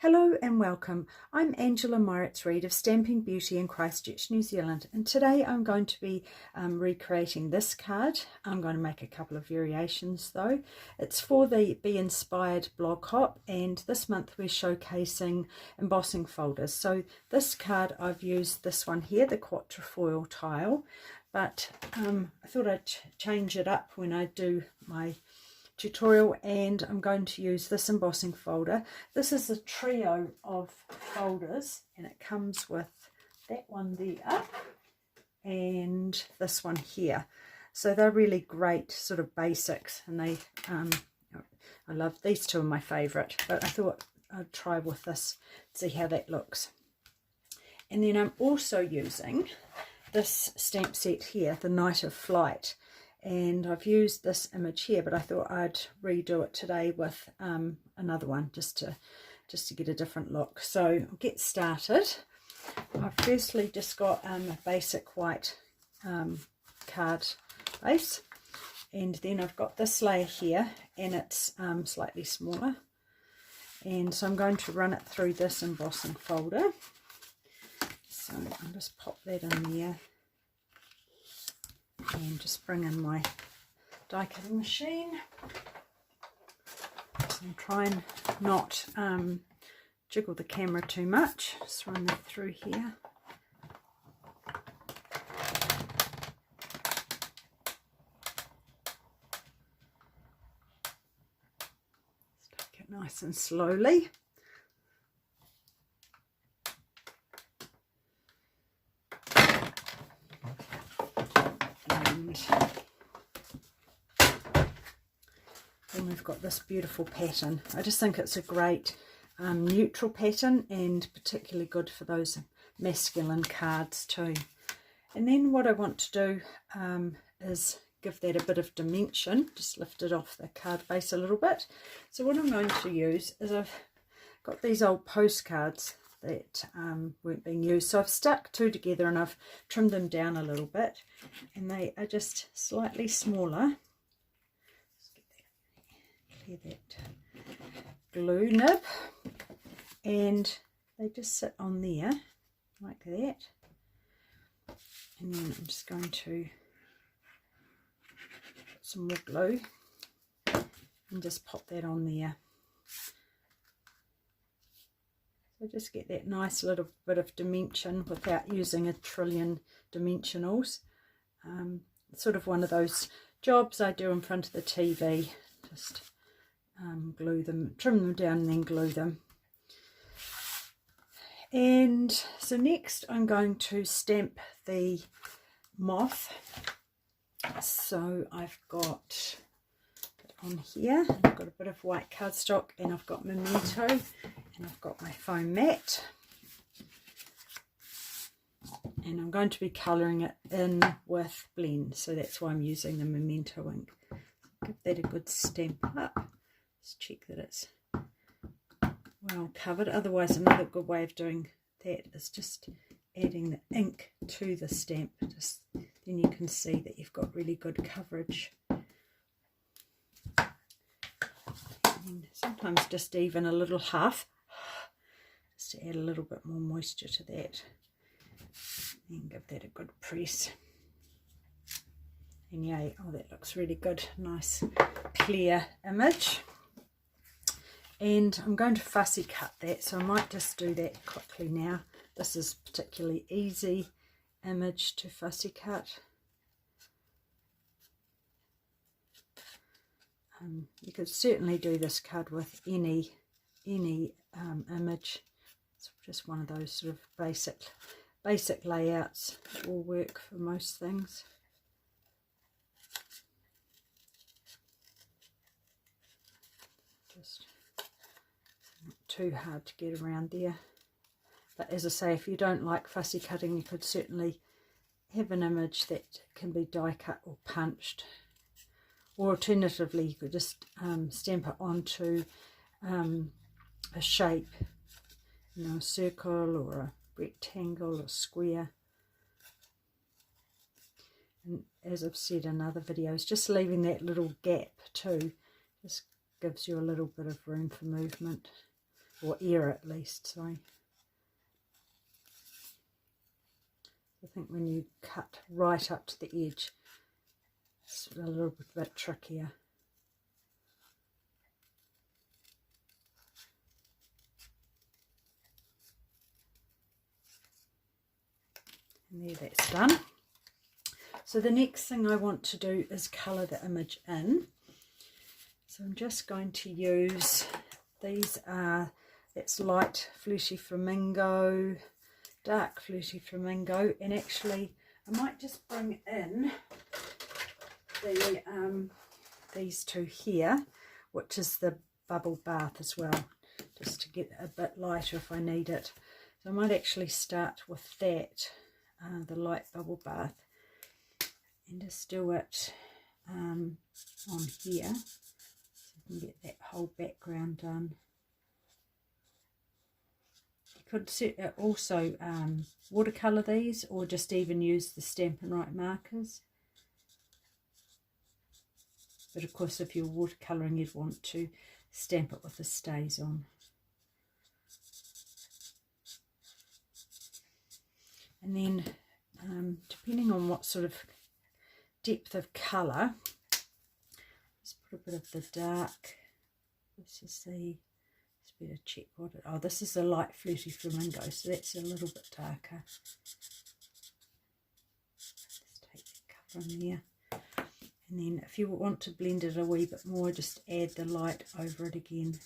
Hello and welcome. I'm Angela Meiritz-Reid of Stamping Beauty in Christchurch, New Zealand, and today I'm going to be recreating this card. I'm going to make a couple of variations though. It's for the Be Inspired blog hop, and this month we're showcasing embossing folders. So this card, I've used this one here, the quatrefoil tile, but I thought I'd change it up when I do my tutorial, and I'm going to use this embossing folder. This is a trio of folders, and it comes with that one there and this one here. So they're really great sort of basics, and they I love these two, are my favorite, but I thought I'd try with this, see how that looks. And then I'm also using this stamp set here, the Night of Flight. And I've used this image here, but I thought I'd redo it today with another one just to get a different look. So I'll get started. I've firstly just got a basic white card base, and then I've got this layer here, and it's slightly smaller, and so I'm going to run it through this embossing folder. So I'll just pop that in there and just bring in my die cutting machine. So I'm trying not jiggle the camera too much, just run that through here. Just take it nice and slowly. Then we've got this beautiful pattern. I just think it's a great neutral pattern, and particularly good for those masculine cards too. And then what I want to do is give that a bit of dimension, just lift it off the card base a little bit. So what I'm going to use is, I've got these old postcards that weren't being used, so I've stuck two together and I've trimmed them down a little bit, and they are just slightly smaller. Clear that glue nib, and they just sit on there like that. And then I'm just going to put some more glue and just pop that on there. So just get that nice little bit of dimension without using a trillion dimensionals. It's sort of one of those jobs I do in front of the TV, just glue them, trim them down and then glue them. And so next I'm going to stamp the moth. So I've got it on here, I've got a bit of white cardstock, and I've got Memento, and I've got my foam mat, and I'm going to be colouring it in with blend, so that's why I'm using the Memento ink. Give that a good stamp up. Just check that it's well covered. Otherwise, another good way of doing that is just adding the ink to the stamp. Just then you can see that you've got really good coverage. And sometimes just even a little half, just to add a little bit more moisture to that, and give that a good press. And yay, oh, that looks really good. Nice clear image. And I'm going to fussy cut that, so I might just do that quickly now. This is a particularly easy image to fussy cut. You could certainly do this card with any image. It's just one of those sort of basic layouts that will work for most things. Just not too hard to get around there. But as I say, if you don't like fussy cutting, you could certainly have an image that can be die cut or punched. Or alternatively, you could just stamp it onto a shape, you know, a circle or a rectangle or square. And as I've said in other videos, just leaving that little gap too just gives you a little bit of room for movement. or air at least, sorry. I think when you cut right up to the edge, it's a little bit trickier. And there, that's done. So the next thing I want to do is colour the image in. So I'm just going to use, these are, that's light fleshy flamingo, dark fleshy flamingo, and actually I might just bring in the these two here, which is the bubble bath as well, just to get a bit lighter if I need it. So I might actually start with that, the light bubble bath, and just do it on here, so you can get that whole background done. You could also watercolour these, or just even use the Stampin' Up markers. But of course, if you're watercolouring, you'd want to stamp it with the stays on. And then, depending on what sort of depth of colour, just put a bit of the dark. This is the, it's better check what it, oh, this is a light flirty flamingo, so that's a little bit darker. Just take that colour in there. And then if you want to blend it a wee bit more, just add the light over it again.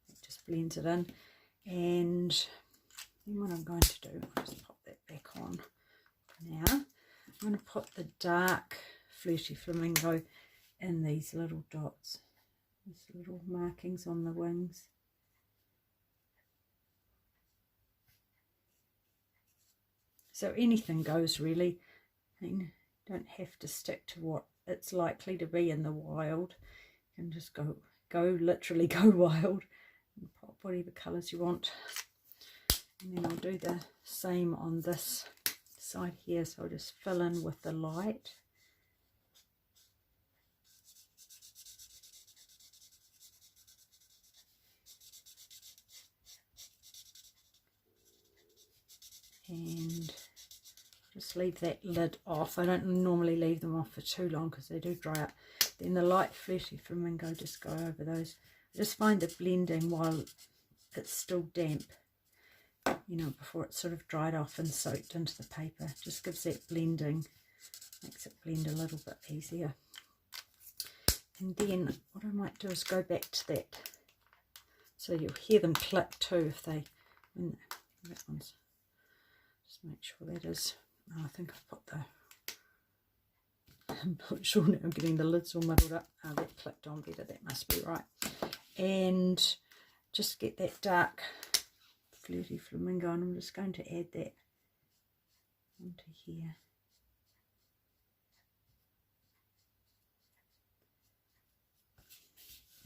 It just blends it in. And then what I'm going to do, I'll just pop that back on now. I'm going to put the dark fleshy flamingo in these little dots, these little markings on the wings. So anything goes really. I mean, don't have to stick to what it's likely to be in the wild. You can just literally go wild and pop whatever colours you want. And then I'll do the same on this side here, so I'll just fill in with the light. And just leave that lid off. I don't normally leave them off for too long because they do dry up. Then the light fleshy flamingo, just go over those. I just find the blending while it's still damp, you know, before it's sort of dried off and soaked into the paper, just gives that blending, makes it blend a little bit easier. And then what I might do is go back to that, so you'll hear them click too if they, that one's, just make sure that is. Oh, I think I've put the, I'm not sure now, I'm getting the lids all muddled up. Oh, that clicked on better, that must be right. And just get that dark flirty flamingo, and I'm just going to add that onto here.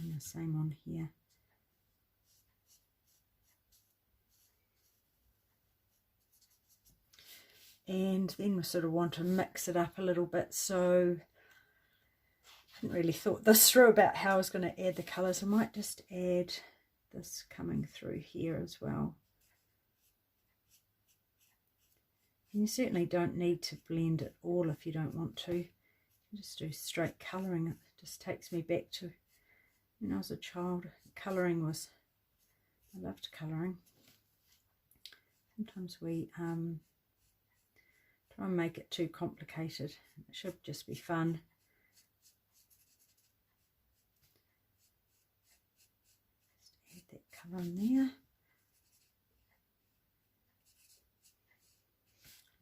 And the same on here. And then we sort of want to mix it up a little bit, so I hadn't really thought this through about how I was going to add the colours. I might just add this coming through here as well. And you certainly don't need to blend it all if you don't want to. You can just do straight colouring. It just takes me back to when I was a child. Colouring was, I loved colouring. Sometimes we try and make it too complicated. It should just be fun. Just add that colour in there.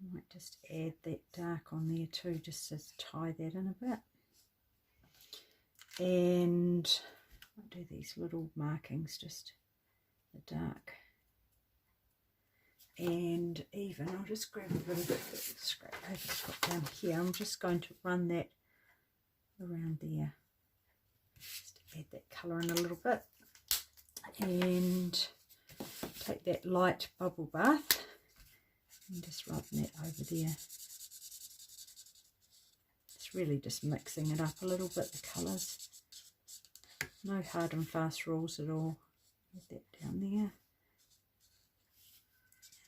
I might just add that dark on there too, just to tie that in a bit. And I'll do these little markings, just the dark. And even, I'll just grab a bit of scrap paper to put down here. I'm just going to run that around there. Just add that colour in a little bit. And take that light bubble bath and just rub that over there. It's really just mixing it up a little bit, the colours. No hard and fast rules at all. Get that down there.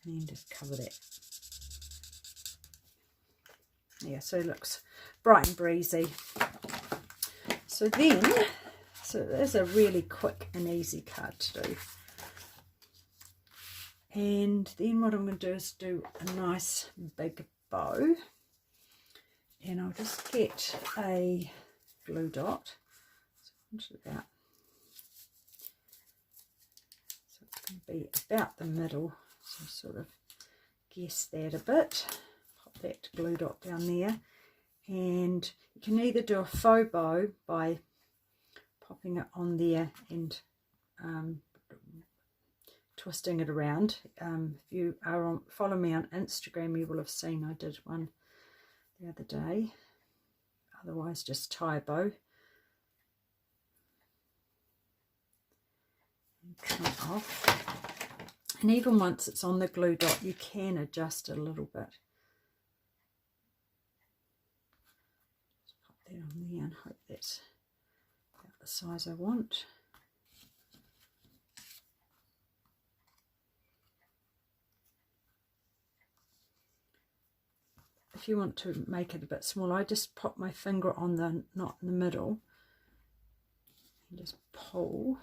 And then just cover that. Yeah, so it looks bright and breezy. So there's a really quick and easy card to do. And then what I'm going to do is do a nice big bow. And I'll just get a glue dot. So it's going to be about the middle. So sort of guess that a bit. Pop that glue dot down there. And you can either do a faux bow by popping it on there and twisting it around. If you are follow me on Instagram, you will have seen I did one the other day. Otherwise, just tie a bow and trim it off. And even once it's on the glue dot, you can adjust it a little bit. Just pop that on there and hope that's about the size I want. If you want to make it a bit smaller, I just pop my finger on the knot in the middle and just pull.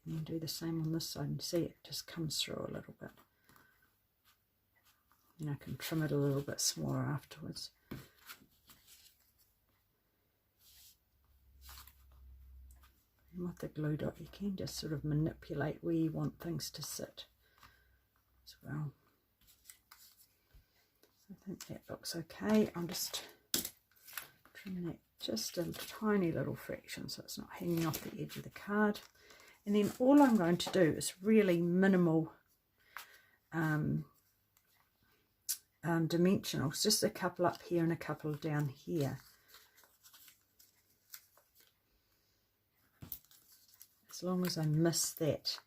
And then do the same on this side and see it just comes through a little bit. And I can trim it a little bit smaller afterwards. And with the glue dot, you can just sort of manipulate where you want things to sit as well. I think that looks okay. I'll just trim that just a tiny little fraction so it's not hanging off the edge of the card. And then all I'm going to do is really minimal dimensionals, just a couple up here and a couple down here. As long as I miss that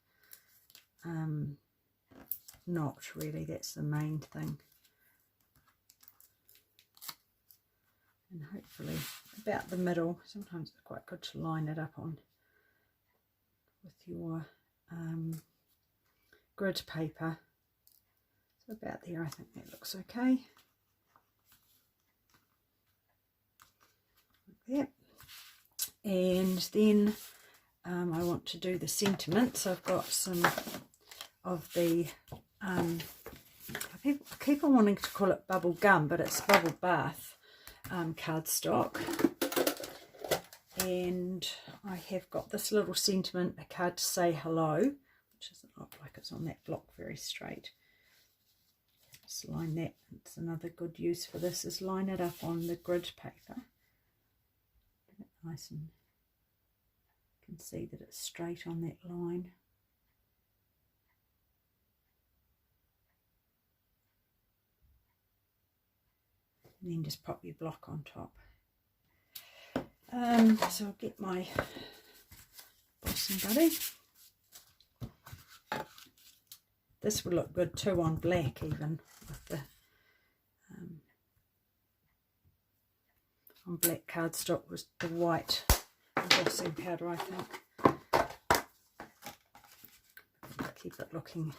knot, really, that's the main thing. And hopefully about the middle. Sometimes it's quite good to line it up on with your grid paper. So about there, I think that looks okay. Like that. And then I want to do the sentiment. So I've got some of the I keep on wanting to call it bubble gum, but it's bubble bath cardstock. And I have got this little sentiment, a card to say hello, which doesn't look like it's on that block very straight. Just line that. It's another good use for this is line it up on the grid paper. Get it nice and you can see that it's straight on that line. And then just pop your block on top. So I'll get my Boston Buddy. This would look good too on black, even with the on black cardstock was the white embossing powder, I think. Keep it looking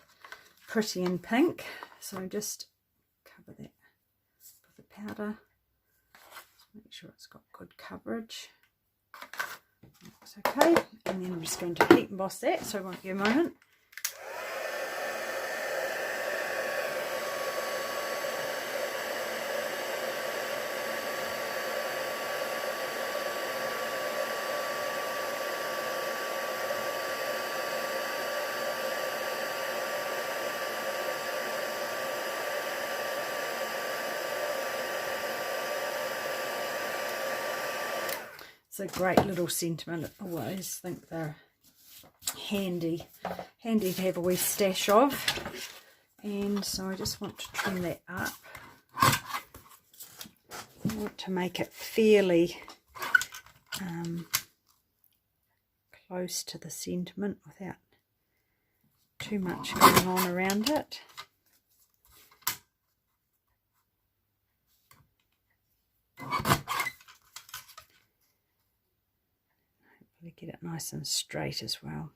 pretty in pink. So just cover that with the powder. Make sure it's got good coverage. Looks okay. And then I'm just going to heat emboss that, so I won't be a moment. It's a great little sentiment. I always think they're handy to have a wee stash of. And so I just want to trim that up. I want to make it fairly close to the sentiment without too much going on around it. Really get it nice and straight as well.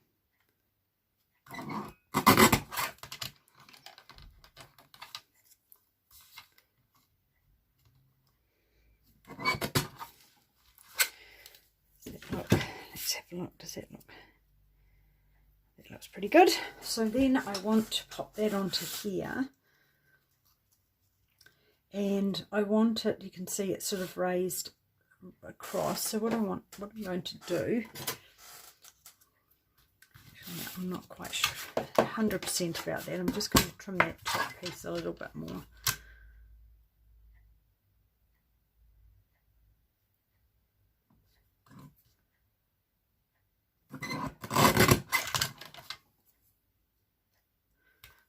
Let's have a look. Does that look? That looks pretty good. So then I want to pop that onto here, and I want it, you can see it's sort of raised across. So what I'm going to do, I'm not quite sure 100% about that. I'm just going to trim that top piece a little bit more.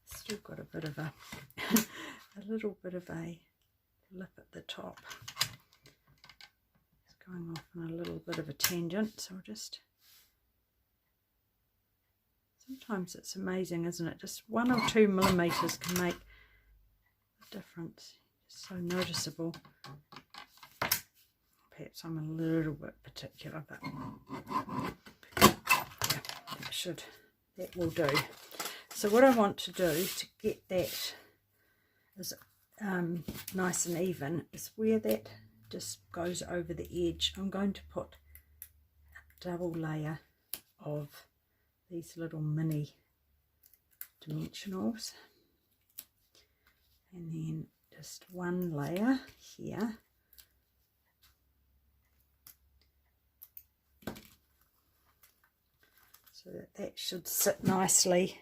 Still got a bit of a little bit of a lip at the top. It's going off on a little bit of a tangent, so I'll just, sometimes it's amazing, isn't it? Just 1 or 2 millimeters can make a difference. It's so noticeable. Perhaps I'm a little bit particular, but yeah, that will do. So what I want to do to get that as nice and even is where that just goes over the edge. I'm going to put a double layer of these little mini dimensionals, and then just 1 layer here, so that should sit nicely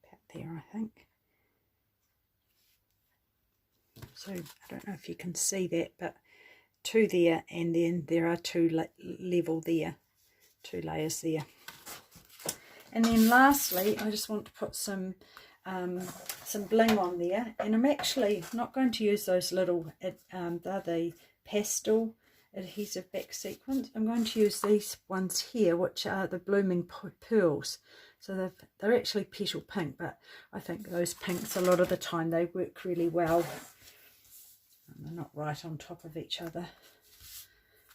about there, I think. So I don't know if you can see that, but 2 there, and then there are 2 level there, 2 layers there. And then lastly, I just want to put some bling on there, and I'm actually not going to use those little they're the pastel adhesive back sequins. I'm going to use these ones here, which are the blooming pearls. So they're actually petal pink, but I think those pinks, a lot of the time they work really well. And they're not right on top of each other,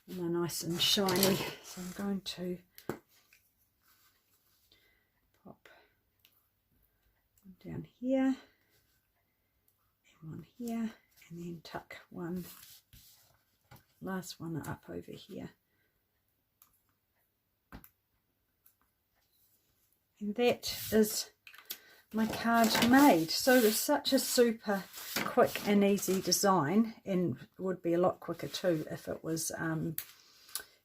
and they're nice and shiny. So I'm going to pop one down here and one here, and then tuck one last one up over here. And that is my card made. So it's such a super quick and easy design, and would be a lot quicker too if it was you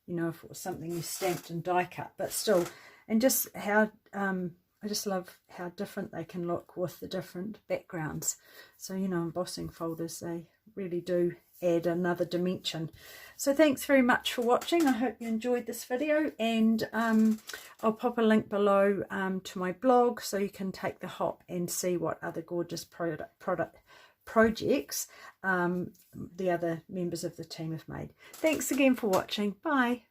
know, if it was something you stamped and die cut, but still. And just how I just love how different they can look with the different backgrounds. So, you know, embossing folders, they really do add another dimension. So thanks very much for watching. I hope you enjoyed this video, and I'll pop a link below to my blog, so you can take the hop and see what other gorgeous projects the other members of the team have made. Thanks again for watching. Bye.